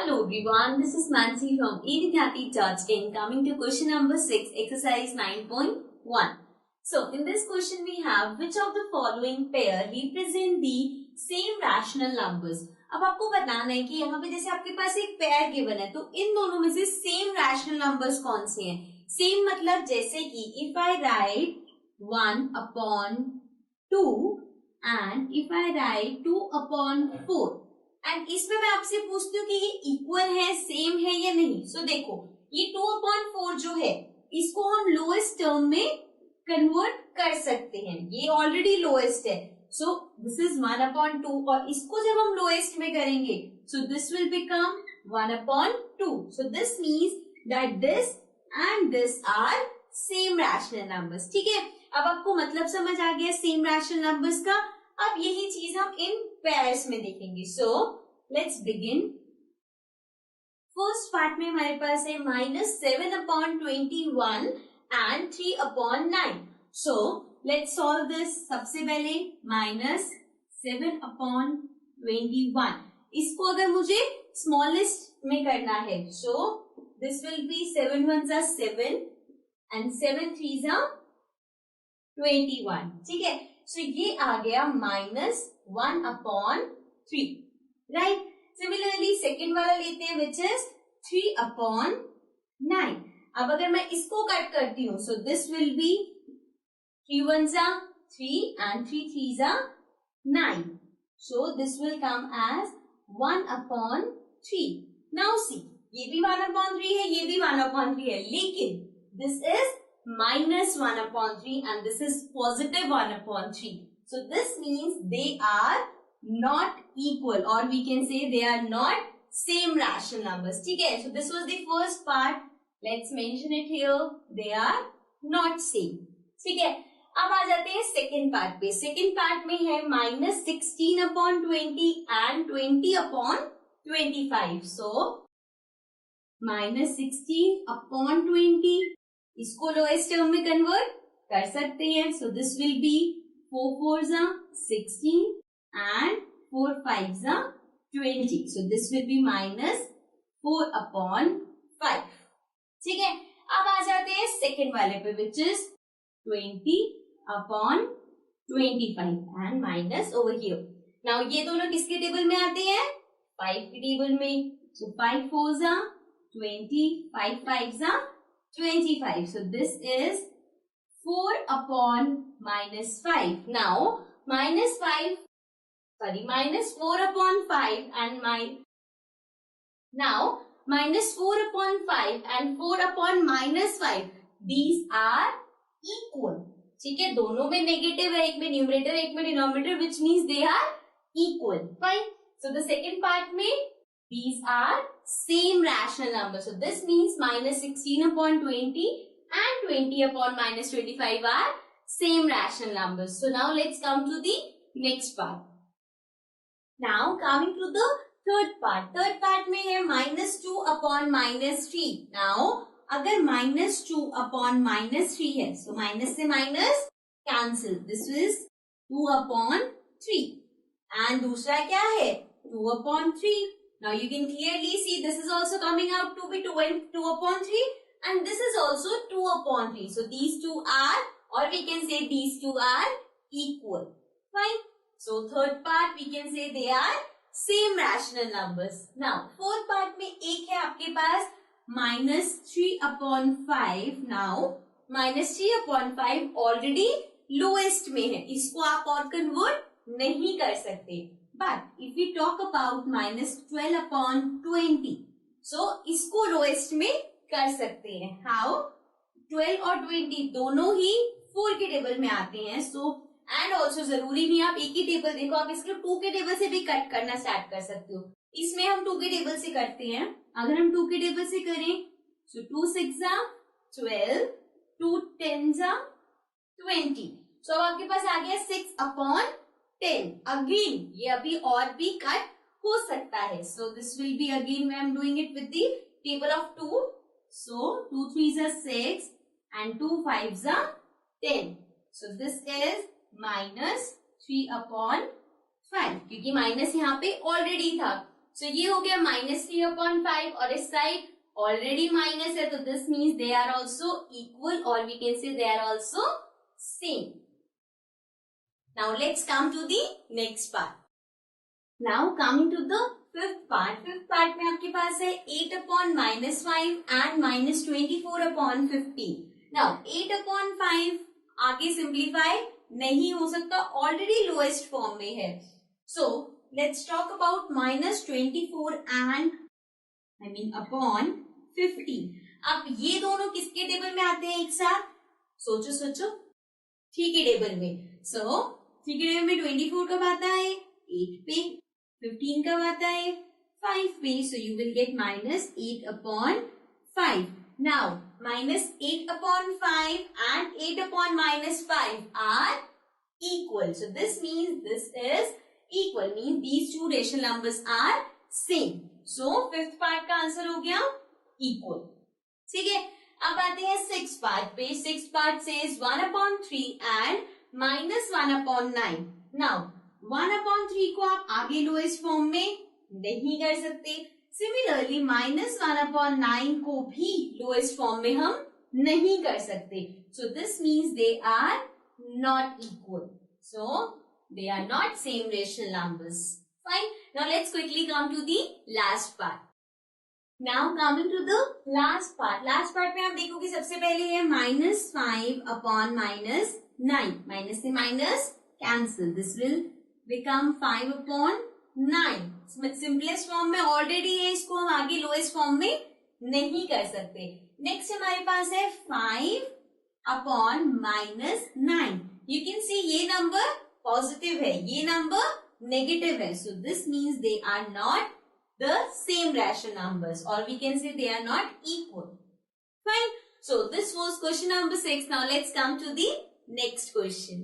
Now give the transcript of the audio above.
Hello everyone, this is Mansi from eVidyarthi Judge coming to question number 6, exercise 9.1. So, in this question we have which of the following pair represent the same rational numbers. अब आपको बताना है कि यहाँ पे जैसे आपके पास एक पेयर गिवन है तो इन दोनों में से सेम रैशनल नंबर्स कौन से हैं. सेम मतलब जैसे कि if I right 1/2 and if I right 2/4 and इसमें मैं आपसे पूछती हूँ कि ये इक्वल है, सेम है या नहीं. सो देखो ये 2/4 जो है इसको हम लोएस्ट टर्म में कन्वर्ट कर सकते हैं. ये ऑलरेडी लोएस्ट है. सो दिस इज 1/2 और इसको जब हम लोएस्ट में करेंगे so this will become 1/2. So this means that this and this are same rational numbers. ठीक है, अब आपको मतलब समझ आ गया सेम रैशनल नंबर्स का. अब यही चीज हम इन पेयर्स में देखेंगे. So let's begin. First part में हमारे पास है -7/21 and 3/9. So let's solve this. सबसे पहले -7/21 इसको अगर मुझे स्मॉलेस्ट में करना है so this will be 7 1s are 7 and 7 3s are 21. ठीक है, सो ये आ गया -1/3. राइट. सिमिलरली सेकेंड वाला लेते हैं विच इज 3/9. अब अगर मैं इसको कट करती हूँ सो this will be 3 1s are 3 and 3 3s are 9. So this will come as 1/3. Now see, ये भी 1/3 है, ये भी 1/3 है, लेकिन this is -1/3 and this is positive 1/3. So this means they are not equal or we can say they are not same rational numbers. ठीक है, so this was the first part. Let's mention it here. They are not same. ठीक है, अब आ जाते हैं second part पे. Second part में है -16/20 एंड 20/25. सो -16/20 इसको लोएस्ट टर्म में कन्वर्ट कर सकते हैं. सो this will be 4 4s are 16 and 4 5s are 20. So this will be -4/5. ठीक है, अब आ जाते हैं सेकेंड वाले पे which is 20/25 and minus over here. Now ये दोनों किसके टेबल में आते हैं? 5 के टेबल में. So 5 4s are 20, 5 5s are 25. So this is 4/5. Now -4/5 and now -4/5 and 4/5. These are equal. ठीक है, दोनों में नेगेटिव है, एक में न्यूमरेटर एक में denominator, which means they are equal. Fine. So the second part में these are same rational numbers. So this means -16/20 and 20/-25 are same rational numbers. So now let's come to the next part. Now coming to the third part. Third part में है -2/-3. Now अगर -2/-3 है so minus से minus cancel. This is 2/3 and दूसरा क्या है 2/3. Now you can clearly see this is also coming out to be 2/3 and this is also 2/3. So these two are, or we can say these two are equal. Fine. So third part we can say they are same rational numbers. Now fourth part में एक है आपके पास -3/5. Now -3/5 already lowest में है, इसको आप और convert नहीं कर सकते. But if we talk about -12/20 so इसको लोएस्ट में कर सकते हैं. हाउ? 12 और 20 दोनों ही 4 के टेबल में आते हैं. सो एंड ऑल्सो जरूरी नहीं आप एक ही टेबल देखो, आप इसके 2 के टेबल से भी कट करना स्टार्ट कर सकते हो. इसमें हम 2 के टेबल से करते हैं. अगर हम 2 के टेबल से करें सो 2 6s are 12, 2 10s are 20. सो अब आपके पास आ गया 6/10. अगेन ये अभी और भी कट हो सकता है. So this will be again I am doing it with the table of 2. So 2 3s are 6 and 2 5s are 10. So this is -3/5 क्योंकि माइनस यहाँ पे ऑलरेडी था. सो ये हो गया -3/5 और इस साइड ऑलरेडी माइनस है, तो this means they are also equal और we can say they are also same. Now let's come to the next part. Now coming to the fifth part. Fifth part में आपके पास है 8/-5 and -24/15. Now 8/5 आगे simplify नहीं हो सकता, already lowest form में है. So let's talk about -24 and upon 15. अब ये दोनों किसके टेबल में आते हैं एक साथ? सोचो सोचो. थ्री के टेबल में. सो थ्री के टेबल में 24 कब आता है? 8 पे. 15 कब आता है? 5 पे. So you will get -8/5. Now -8/5 and 8/-5 are equal. So this means this is equal, means these two rational numbers are same. So fifth part का आंसर हो गया equal. ठीक है. अब आते हैं सिक्स पार्ट पे. Six part says 1/3 and -1/9. Now 1/3 को आप आगे लोएस्ट फॉर्म में नहीं कर सकते. सिमिलरली -1/9 को भी लोएस्ट फॉर्म में हम नहीं कर सकते. So this means they are not equal. So they are not same rational numbers. Fine. Now let's quickly come to the last part. Now coming to the last part. Last part में आप देखोगे सबसे पहले है -5/-9. Minus से minus cancel. This will become 5/9. Simplest form में already है, इसको हम आगे लोएस्ट फॉर्म में नहीं कर सकते. नेक्स्ट हमारे पास है 5/-9. यू कैन सी ये नंबर पॉजिटिव है, ये नंबर नेगेटिव है. So this means they are not the same rational numbers और we can say they are not equal. Fine. So this was question number 6. Now let's come to the next question.